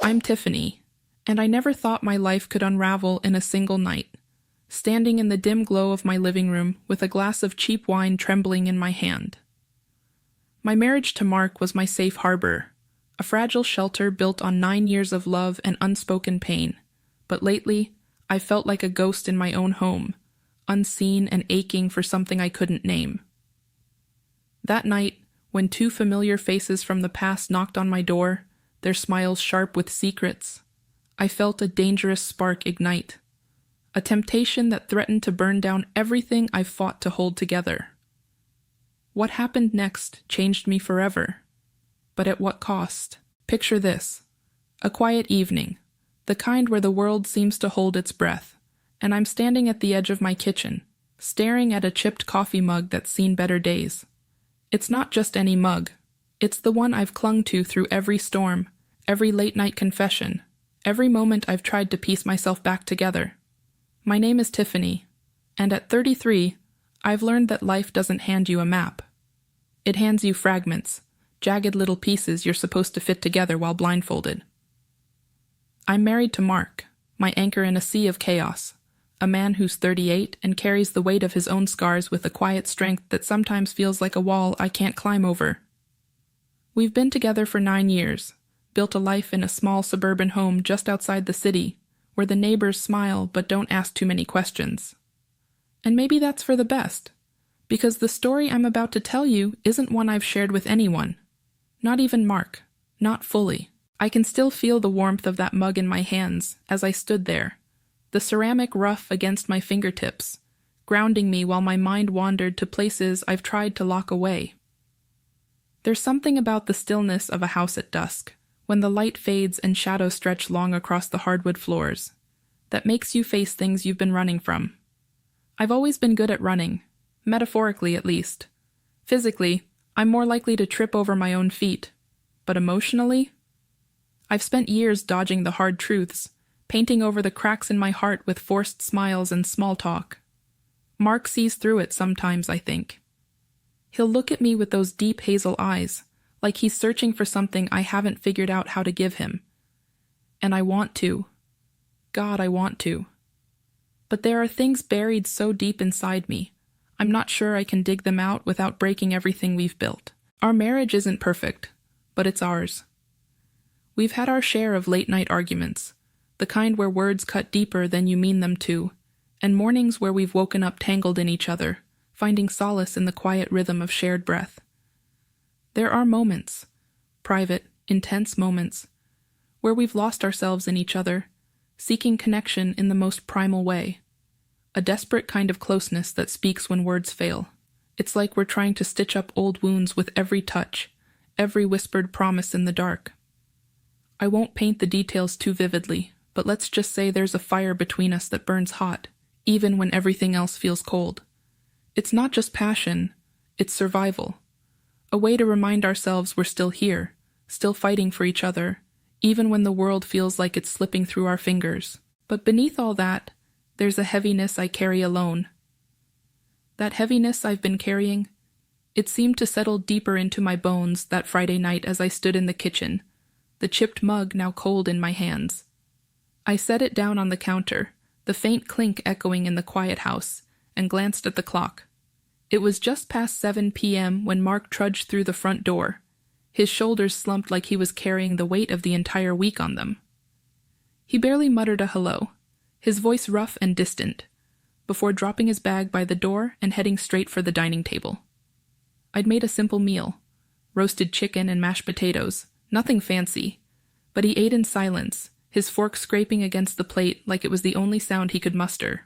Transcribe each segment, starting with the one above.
I'm Tiffany, and I never thought my life could unravel in a single night, standing in the dim glow of my living room with a glass of cheap wine trembling in my hand. My marriage to Mark was my safe harbor, a fragile shelter built on 9 years of love and unspoken pain, but lately, I felt like a ghost in my own home, unseen and aching for something I couldn't name. That night, when 2 familiar faces from the past knocked on my door, their smiles sharp with secrets, I felt a dangerous spark ignite, a temptation that threatened to burn down everything I've fought to hold together. What happened next changed me forever. But at what cost? Picture this: a quiet evening, the kind where the world seems to hold its breath, and I'm standing at the edge of my kitchen, staring at a chipped coffee mug that's seen better days. It's not just any mug. It's the one I've clung to through every storm, every late-night confession, every moment I've tried to piece myself back together. My name is Tiffany, and at 33, I've learned that life doesn't hand you a map. It hands you fragments, jagged little pieces you're supposed to fit together while blindfolded. I'm married to Mark, my anchor in a sea of chaos, a man who's 38 and carries the weight of his own scars with a quiet strength that sometimes feels like a wall I can't climb over. We've been together for 9 years, built a life in a small suburban home just outside the city, where the neighbors smile but don't ask too many questions. And maybe that's for the best, because the story I'm about to tell you isn't one I've shared with anyone. Not even Mark. Not fully. I can still feel the warmth of that mug in my hands as I stood there, the ceramic rough against my fingertips, grounding me while my mind wandered to places I've tried to lock away. There's something about the stillness of a house at dusk, when the light fades and shadows stretch long across the hardwood floors, that makes you face things you've been running from. I've always been good at running, metaphorically at least. Physically, I'm more likely to trip over my own feet. But emotionally, I've spent years dodging the hard truths, painting over the cracks in my heart with forced smiles and small talk. Mark sees through it sometimes, I think. He'll look at me with those deep hazel eyes, like he's searching for something I haven't figured out how to give him. And I want to. God, I want to. But there are things buried so deep inside me, I'm not sure I can dig them out without breaking everything we've built. Our marriage isn't perfect, but it's ours. We've had our share of late-night arguments, the kind where words cut deeper than you mean them to, and mornings where we've woken up tangled in each other, finding solace in the quiet rhythm of shared breath. There are moments, private, intense moments, where we've lost ourselves in each other, seeking connection in the most primal way. A desperate kind of closeness that speaks when words fail. It's like we're trying to stitch up old wounds with every touch, every whispered promise in the dark. I won't paint the details too vividly, but let's just say there's a fire between us that burns hot, even when everything else feels cold. It's not just passion, it's survival. A way to remind ourselves we're still here, still fighting for each other, even when the world feels like it's slipping through our fingers. But beneath all that, there's a heaviness I carry alone. That heaviness I've been carrying, it seemed to settle deeper into my bones that Friday night as I stood in the kitchen, the chipped mug now cold in my hands. I set it down on the counter, the faint clink echoing in the quiet house, and glanced at the clock. It was just past 7 p.m. when Mark trudged through the front door, his shoulders slumped like he was carrying the weight of the entire week on them. He barely muttered a hello, his voice rough and distant, before dropping his bag by the door and heading straight for the dining table. I'd made a simple meal, roasted chicken and mashed potatoes, nothing fancy, but he ate in silence, his fork scraping against the plate like it was the only sound he could muster.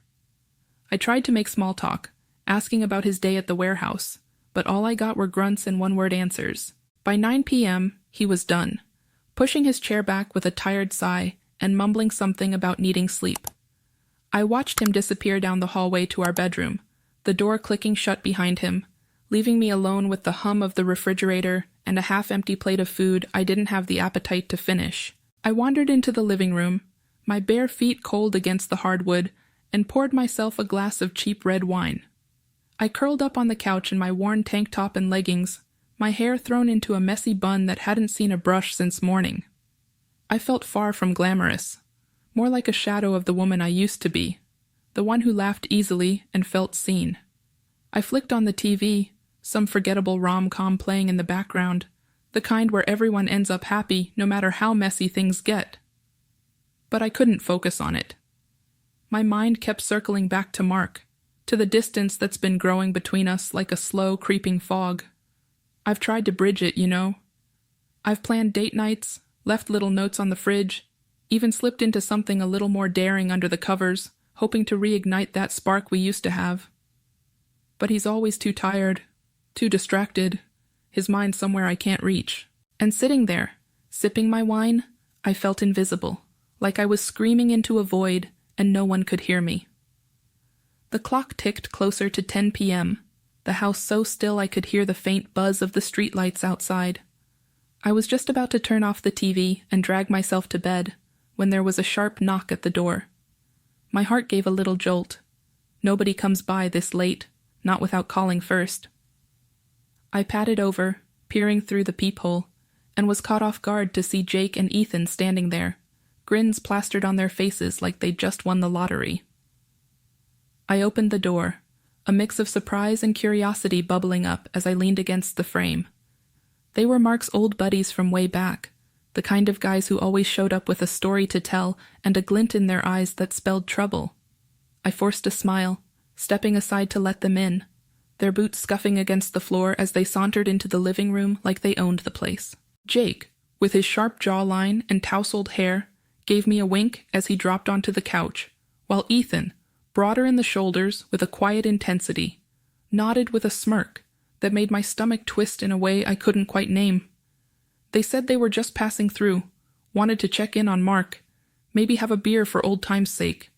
I tried to make small talk, asking about his day at the warehouse, but all I got were grunts and one-word answers. By 9 p.m., he was done, pushing his chair back with a tired sigh and mumbling something about needing sleep. I watched him disappear down the hallway to our bedroom, the door clicking shut behind him, leaving me alone with the hum of the refrigerator and a half-empty plate of food I didn't have the appetite to finish. I wandered into the living room, my bare feet cold against the hardwood, and poured myself a glass of cheap red wine. I curled up on the couch in my worn tank top and leggings, my hair thrown into a messy bun that hadn't seen a brush since morning. I felt far from glamorous, more like a shadow of the woman I used to be, the one who laughed easily and felt seen. I flicked on the TV, some forgettable rom-com playing in the background, the kind where everyone ends up happy no matter how messy things get. But I couldn't focus on it. My mind kept circling back to Mark, to the distance that's been growing between us like a slow, creeping fog. I've tried to bridge it, you know. I've planned date nights, left little notes on the fridge, even slipped into something a little more daring under the covers, hoping to reignite that spark we used to have. But he's always too tired, too distracted, his mind somewhere I can't reach. And sitting there, sipping my wine, I felt invisible, like I was screaming into a void and no one could hear me. The clock ticked closer to 10 p.m., the house so still I could hear the faint buzz of the streetlights outside. I was just about to turn off the TV and drag myself to bed when there was a sharp knock at the door. My heart gave a little jolt. Nobody comes by this late, not without calling first. I padded over, peering through the peephole, and was caught off guard to see Jake and Ethan standing there, grins plastered on their faces like they'd just won the lottery. I opened the door, a mix of surprise and curiosity bubbling up as I leaned against the frame. They were Mark's old buddies from way back, the kind of guys who always showed up with a story to tell and a glint in their eyes that spelled trouble. I forced a smile, stepping aside to let them in, their boots scuffing against the floor as they sauntered into the living room like they owned the place. Jake, with his sharp jawline and tousled hair, gave me a wink as he dropped onto the couch, while Ethan, broader in the shoulders with a quiet intensity, nodded with a smirk that made my stomach twist in a way I couldn't quite name. They said they were just passing through, wanted to check in on Mark, maybe have a beer for old time's sake.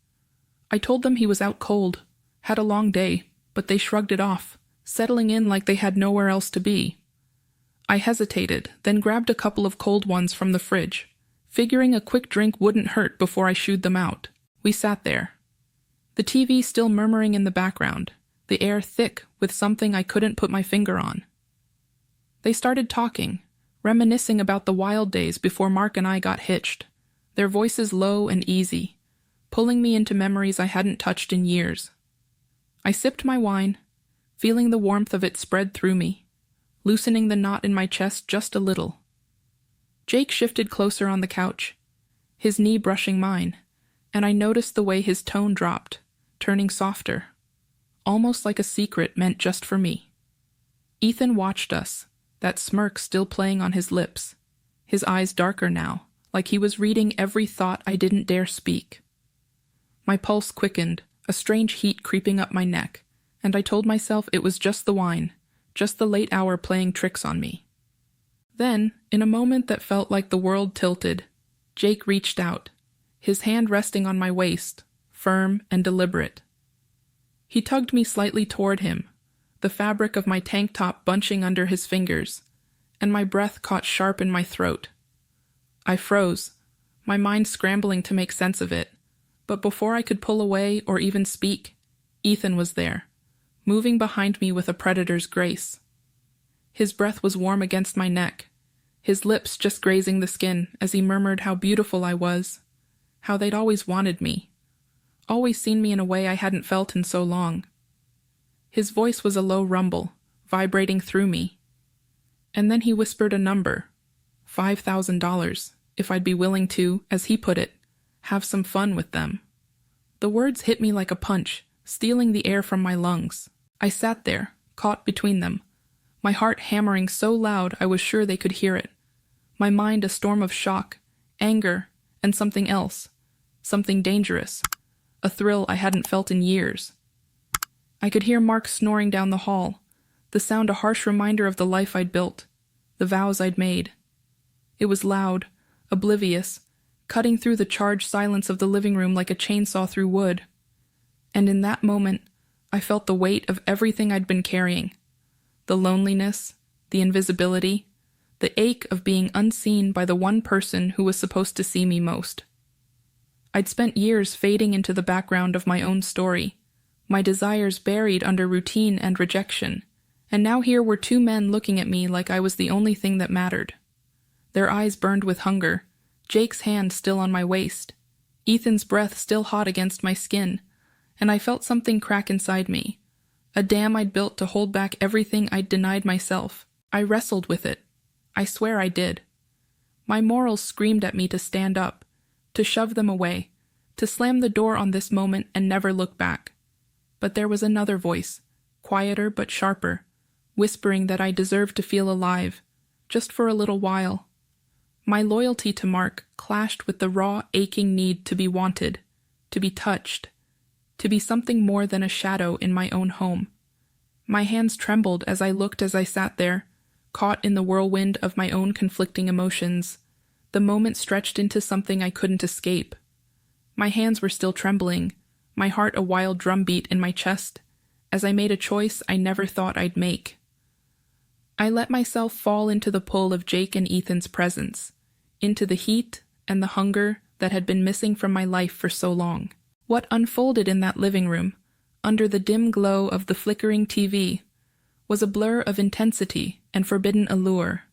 I told them he was out cold, had a long day, but they shrugged it off, settling in like they had nowhere else to be. I hesitated, then grabbed a couple of cold ones from the fridge, figuring a quick drink wouldn't hurt before I shooed them out. We sat there, the TV still murmuring in the background, the air thick with something I couldn't put my finger on. They started talking, reminiscing about the wild days before Mark and I got hitched, their voices low and easy, pulling me into memories I hadn't touched in years. I sipped my wine, feeling the warmth of it spread through me, loosening the knot in my chest just a little. Jake shifted closer on the couch, his knee brushing mine, and I noticed the way his tone dropped, turning softer, almost like a secret meant just for me. Ethan watched us, that smirk still playing on his lips, his eyes darker now, like he was reading every thought I didn't dare speak. My pulse quickened, a strange heat creeping up my neck, and I told myself it was just the wine, just the late hour playing tricks on me. Then, in a moment that felt like the world tilted, Jake reached out, his hand resting on my waist, firm and deliberate. He tugged me slightly toward him, the fabric of my tank top bunching under his fingers, and my breath caught sharp in my throat. I froze, my mind scrambling to make sense of it, but before I could pull away or even speak, Ethan was there, moving behind me with a predator's grace. His breath was warm against my neck, his lips just grazing the skin as he murmured how beautiful I was, how they'd always wanted me, always seen me in a way I hadn't felt in so long. His voice was a low rumble, vibrating through me. And then he whispered a number, $5,000, if I'd be willing to, as he put it, have some fun with them. The words hit me like a punch, stealing the air from my lungs. I sat there, caught between them, my heart hammering so loud I was sure they could hear it, my mind a storm of shock, anger, and something else, something dangerous, a thrill I hadn't felt in years. I could hear Mark snoring down the hall, the sound a harsh reminder of the life I'd built, the vows I'd made. It was loud, oblivious, cutting through the charged silence of the living room like a chainsaw through wood. And in that moment, I felt the weight of everything I'd been carrying. The loneliness, the invisibility, the ache of being unseen by the one person who was supposed to see me most. I'd spent years fading into the background of my own story, my desires buried under routine and rejection, and now here were two men looking at me like I was the only thing that mattered. Their eyes burned with hunger, Jake's hand still on my waist, Ethan's breath still hot against my skin, and I felt something crack inside me, a dam I'd built to hold back everything I'd denied myself. I wrestled with it. I swear I did. My morals screamed at me to stand up, to shove them away, to slam the door on this moment and never look back. But there was another voice, quieter but sharper, whispering that I deserved to feel alive, just for a little while. My loyalty to Mark clashed with the raw, aching need to be wanted, to be touched, to be something more than a shadow in my own home. My hands trembled as I sat there, caught in the whirlwind of my own conflicting emotions. The moment stretched into something I couldn't escape. My hands were still trembling, my heart a wild drumbeat in my chest, as I made a choice I never thought I'd make. I let myself fall into the pull of Jake and Ethan's presence, into the heat and the hunger that had been missing from my life for so long. What unfolded in that living room, under the dim glow of the flickering TV, was a blur of intensity and forbidden allure,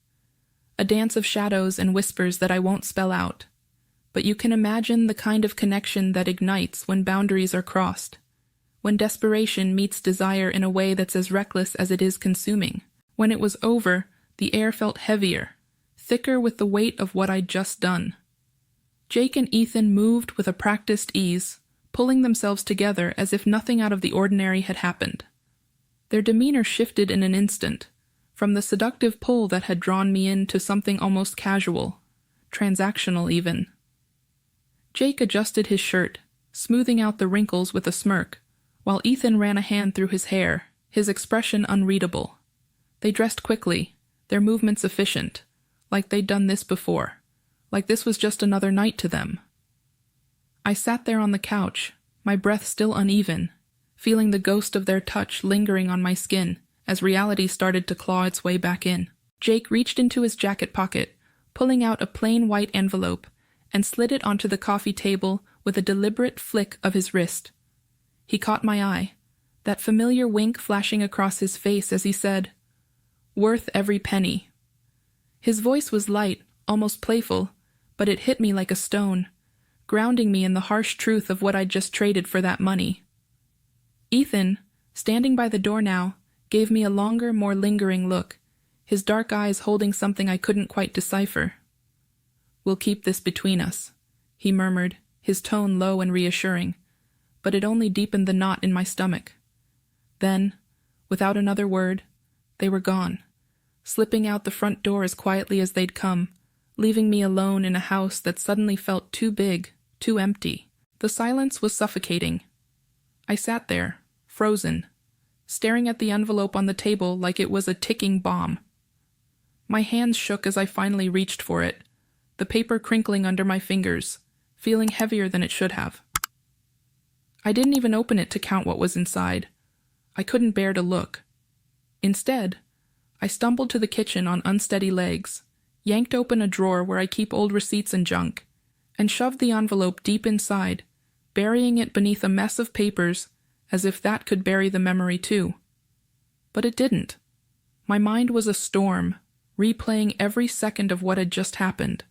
a dance of shadows and whispers that I won't spell out. But you can imagine the kind of connection that ignites when boundaries are crossed, when desperation meets desire in a way that's as reckless as it is consuming. When it was over, the air felt heavier, thicker with the weight of what I'd just done. Jake and Ethan moved with a practiced ease, pulling themselves together as if nothing out of the ordinary had happened. Their demeanor shifted in an instant, from the seductive pull that had drawn me in to something almost casual, transactional even. Jake adjusted his shirt, smoothing out the wrinkles with a smirk, while Ethan ran a hand through his hair, his expression unreadable. They dressed quickly, their movements efficient, like they'd done this before, like this was just another night to them. I sat there on the couch, my breath still uneven, feeling the ghost of their touch lingering on my skin as reality started to claw its way back in. Jake reached into his jacket pocket, pulling out a plain white envelope, and slid it onto the coffee table with a deliberate flick of his wrist. He caught my eye, that familiar wink flashing across his face as he said, "Worth every penny." His voice was light, almost playful, but it hit me like a stone, grounding me in the harsh truth of what I'd just traded for that money. Ethan, standing by the door now, gave me a longer, more lingering look, his dark eyes holding something I couldn't quite decipher. "We'll keep this between us," he murmured, his tone low and reassuring, but it only deepened the knot in my stomach. Then, without another word, they were gone, slipping out the front door as quietly as they'd come, leaving me alone in a house that suddenly felt too big, too empty. The silence was suffocating. I sat there, frozen, staring at the envelope on the table like it was a ticking bomb. My hands shook as I finally reached for it, the paper crinkling under my fingers, feeling heavier than it should have. I didn't even open it to count what was inside. I couldn't bear to look. Instead, I stumbled to the kitchen on unsteady legs, yanked open a drawer where I keep old receipts and junk, and shoved the envelope deep inside, burying it beneath a mess of papers as if that could bury the memory too. But it didn't. My mind was a storm, replaying every second of what had just happened.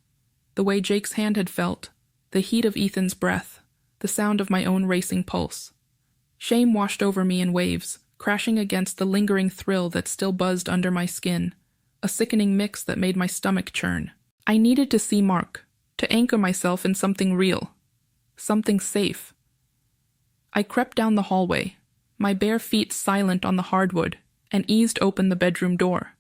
The way Jake's hand had felt, the heat of Ethan's breath, the sound of my own racing pulse. Shame washed over me in waves, crashing against the lingering thrill that still buzzed under my skin, a sickening mix that made my stomach churn. I needed to see Mark, to anchor myself in something real, something safe. I crept down the hallway, my bare feet silent on the hardwood, and eased open the bedroom door.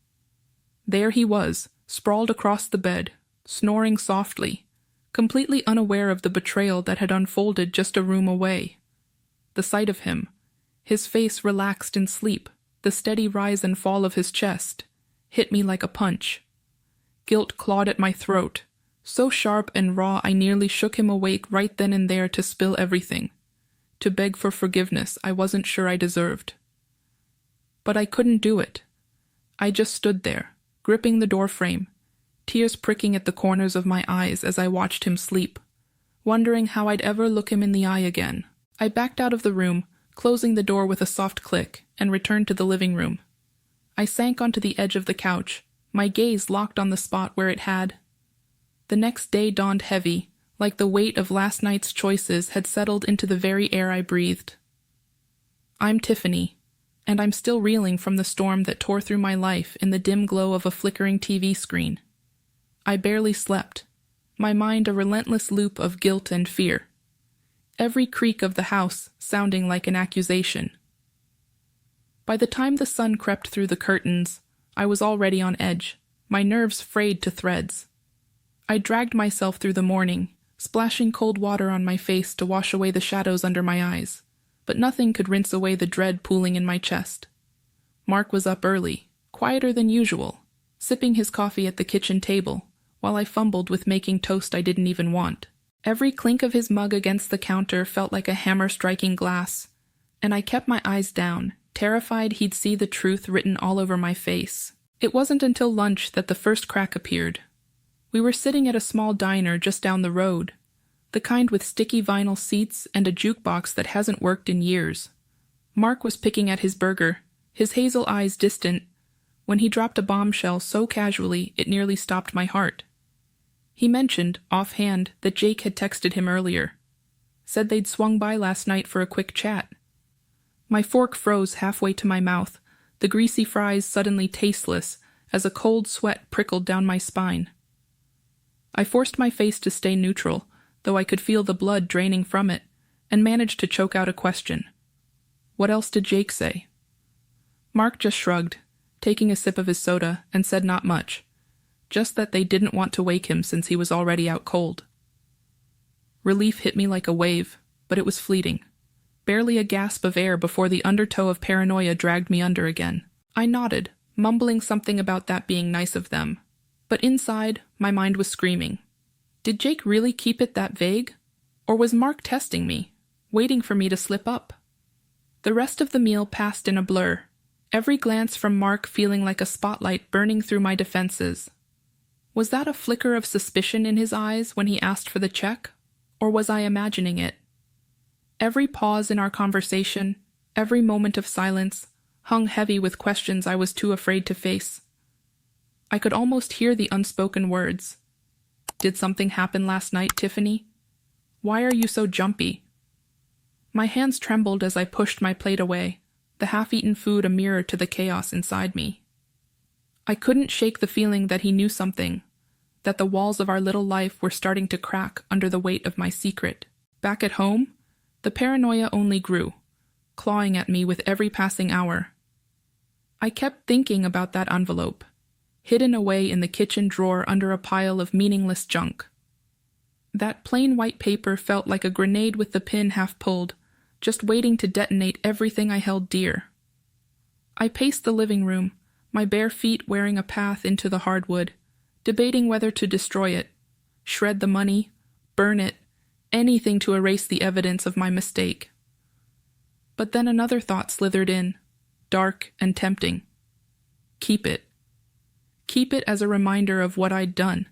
There he was, sprawled across the bed, snoring softly, completely unaware of the betrayal that had unfolded just a room away. The sight of him, his face relaxed in sleep, the steady rise and fall of his chest, hit me like a punch. Guilt clawed at my throat, so sharp and raw I nearly shook him awake right then and there to spill everything, to beg for forgiveness I wasn't sure I deserved. But I couldn't do it. I just stood there, gripping the doorframe, tears pricking at the corners of my eyes as I watched him sleep, wondering how I'd ever look him in the eye again. I backed out of the room, closing the door with a soft click, and returned to the living room. I sank onto the edge of the couch, my gaze locked on the spot where it had The next day dawned heavy, like the weight of last night's choices had settled into the very air I breathed. I'm Tiffany, and I'm still reeling from the storm that tore through my life in the dim glow of a flickering TV screen. I barely slept, my mind a relentless loop of guilt and fear. Every creak of the house sounding like an accusation. By the time the sun crept through the curtains, I was already on edge, my nerves frayed to threads. I dragged myself through the morning, splashing cold water on my face to wash away the shadows under my eyes, but nothing could rinse away the dread pooling in my chest. Mark was up early, quieter than usual, sipping his coffee at the kitchen table, while I fumbled with making toast I didn't even want. Every clink of his mug against the counter felt like a hammer striking glass, and I kept my eyes down, terrified he'd see the truth written all over my face. It wasn't until lunch that the first crack appeared. We were sitting at a small diner just down the road, the kind with sticky vinyl seats and a jukebox that hasn't worked in years. Mark was picking at his burger, his hazel eyes distant, when he dropped a bombshell so casually it nearly stopped my heart. He mentioned, offhand, that Jake had texted him earlier. Said they'd swung by last night for a quick chat. My fork froze halfway to my mouth, the greasy fries suddenly tasteless as a cold sweat prickled down my spine. I forced my face to stay neutral, though I could feel the blood draining from it, and managed to choke out a question. What else did Jake say? Mark just shrugged, taking a sip of his soda, and said not much. Just that they didn't want to wake him since he was already out cold. Relief hit me like a wave, but it was fleeting. Barely a gasp of air before the undertow of paranoia dragged me under again. I nodded, mumbling something about that being nice of them. But inside, my mind was screaming. Did Jake really keep it that vague? Or was Mark testing me, waiting for me to slip up? The rest of the meal passed in a blur, every glance from Mark feeling like a spotlight burning through my defenses. Was that a flicker of suspicion in his eyes when he asked for the check, or was I imagining it? Every pause in our conversation, every moment of silence, hung heavy with questions I was too afraid to face. I could almost hear the unspoken words. Did something happen last night, Tiffany? Why are you so jumpy? My hands trembled as I pushed my plate away, the half-eaten food a mirror to the chaos inside me. I couldn't shake the feeling that he knew something, that the walls of our little life were starting to crack under the weight of my secret. Back at home, the paranoia only grew, clawing at me with every passing hour. I kept thinking about that envelope, hidden away in the kitchen drawer under a pile of meaningless junk. That plain white paper felt like a grenade with the pin half pulled, just waiting to detonate everything I held dear. I paced the living room, my bare feet wearing a path into the hardwood, debating whether to destroy it, shred the money, burn it, anything to erase the evidence of my mistake. But then another thought slithered in, dark and tempting. Keep it. Keep it as a reminder of what I'd done.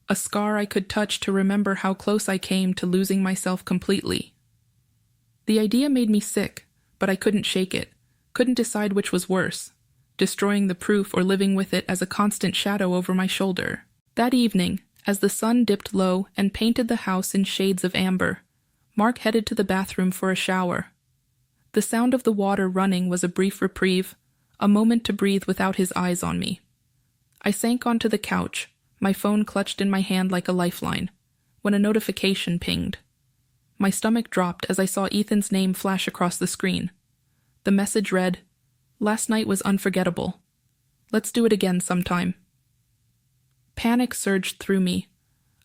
A scar I could touch to remember how close I came to losing myself completely. The idea made me sick, but I couldn't shake it, couldn't decide which was worse, destroying the proof or living with it as a constant shadow over my shoulder. That evening, as the sun dipped low and painted the house in shades of amber, Mark headed to the bathroom for a shower. The sound of the water running was a brief reprieve, a moment to breathe without his eyes on me. I sank onto the couch, my phone clutched in my hand like a lifeline, when a notification pinged. My stomach dropped as I saw Ethan's name flash across the screen. The message read, "Last night was unforgettable. Let's do it again sometime." Panic surged through me,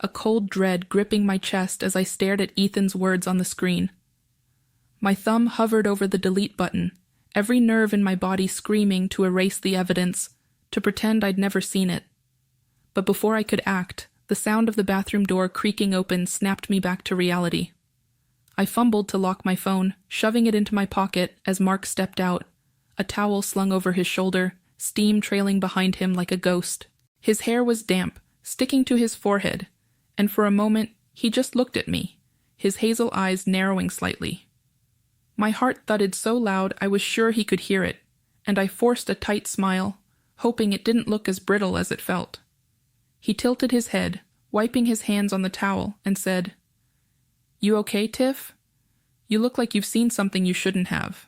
a cold dread gripping my chest as I stared at Ethan's words on the screen. My thumb hovered over the delete button, every nerve in my body screaming to erase the evidence, to pretend I'd never seen it. But before I could act, the sound of the bathroom door creaking open snapped me back to reality. I fumbled to lock my phone, shoving it into my pocket as Mark stepped out, a towel slung over his shoulder, steam trailing behind him like a ghost. His hair was damp, sticking to his forehead, and for a moment he just looked at me, his hazel eyes narrowing slightly. My heart thudded so loud I was sure he could hear it, and I forced a tight smile, hoping it didn't look as brittle as it felt. He tilted his head, wiping his hands on the towel, and said, "You okay, Tiff? You look like you've seen something you shouldn't have."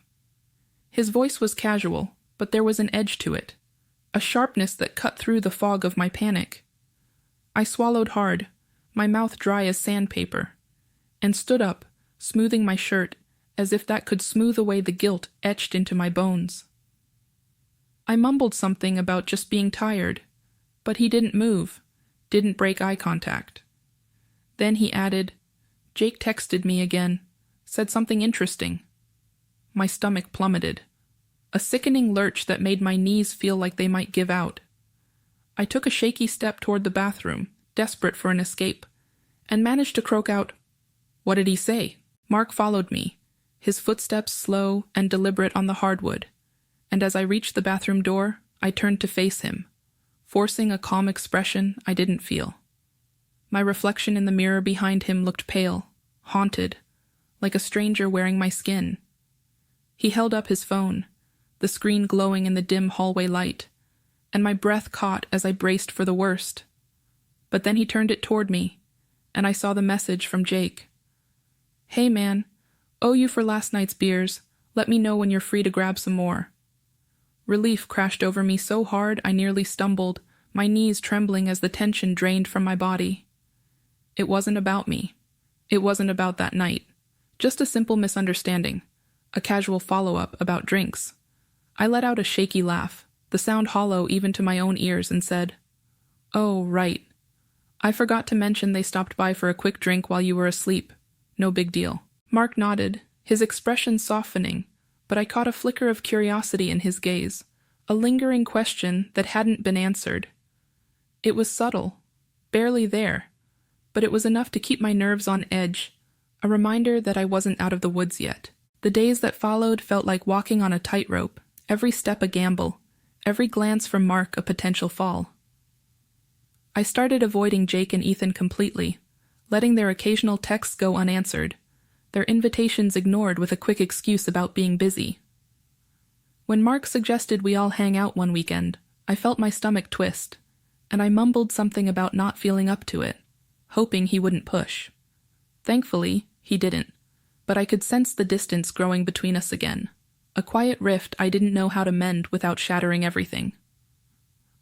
His voice was casual, but there was an edge to it, a sharpness that cut through the fog of my panic. I swallowed hard, my mouth dry as sandpaper, and stood up, smoothing my shirt as if that could smooth away the guilt etched into my bones. I mumbled something about just being tired, but he didn't move, didn't break eye contact. Then he added, "Jake texted me again, said something interesting." My stomach plummeted, a sickening lurch that made my knees feel like they might give out. I took a shaky step toward the bathroom, desperate for an escape, and managed to croak out, "What did he say?" Mark followed me, his footsteps slow and deliberate on the hardwood, and as I reached the bathroom door, I turned to face him, forcing a calm expression I didn't feel. My reflection in the mirror behind him looked pale, haunted, like a stranger wearing my skin. He held up his phone, the screen glowing in the dim hallway light, and my breath caught as I braced for the worst. But then he turned it toward me, and I saw the message from Jake. "Hey man, owe you for last night's beers. Let me know when you're free to grab some more." Relief crashed over me so hard I nearly stumbled, my knees trembling as the tension drained from my body. It wasn't about me. It wasn't about that night. Just a simple misunderstanding, a casual follow-up about drinks. I let out a shaky laugh, the sound hollow even to my own ears, and said, "Oh, right. I forgot to mention they stopped by for a quick drink while you were asleep. No big deal." Mark nodded, his expression softening, but I caught a flicker of curiosity in his gaze, a lingering question that hadn't been answered. It was subtle, barely there, but it was enough to keep my nerves on edge, a reminder that I wasn't out of the woods yet. The days that followed felt like walking on a tightrope, every step a gamble, every glance from Mark a potential fall. I started avoiding Jake and Ethan completely, letting their occasional texts go unanswered, their invitations ignored with a quick excuse about being busy. When Mark suggested we all hang out one weekend, I felt my stomach twist, and I mumbled something about not feeling up to it, hoping he wouldn't push. Thankfully, he didn't, but I could sense the distance growing between us again, a quiet rift I didn't know how to mend without shattering everything.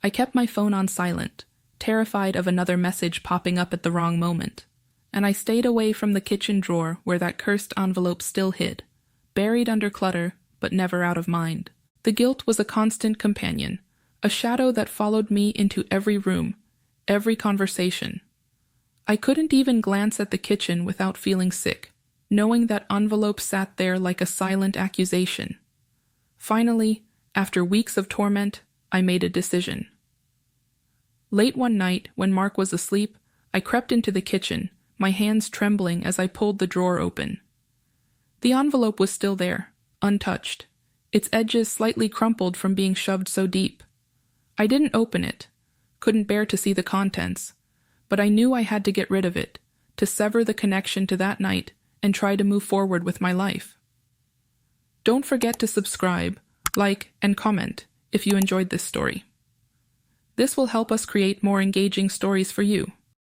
I kept my phone on silent, terrified of another message popping up at the wrong moment, and I stayed away from the kitchen drawer where that cursed envelope still hid, buried under clutter, but never out of mind. The guilt was a constant companion, a shadow that followed me into every room, every conversation. I couldn't even glance at the kitchen without feeling sick, knowing that envelope sat there like a silent accusation. Finally, after weeks of torment, I made a decision. Late one night, when Mark was asleep, I crept into the kitchen, my hands trembling as I pulled the drawer open. The envelope was still there, untouched, its edges slightly crumpled from being shoved so deep. I didn't open it, couldn't bear to see the contents, but I knew I had to get rid of it, to sever the connection to that night and try to move forward with my life. Don't forget to subscribe, like, and comment if you enjoyed this story. This will help us create more engaging stories for you.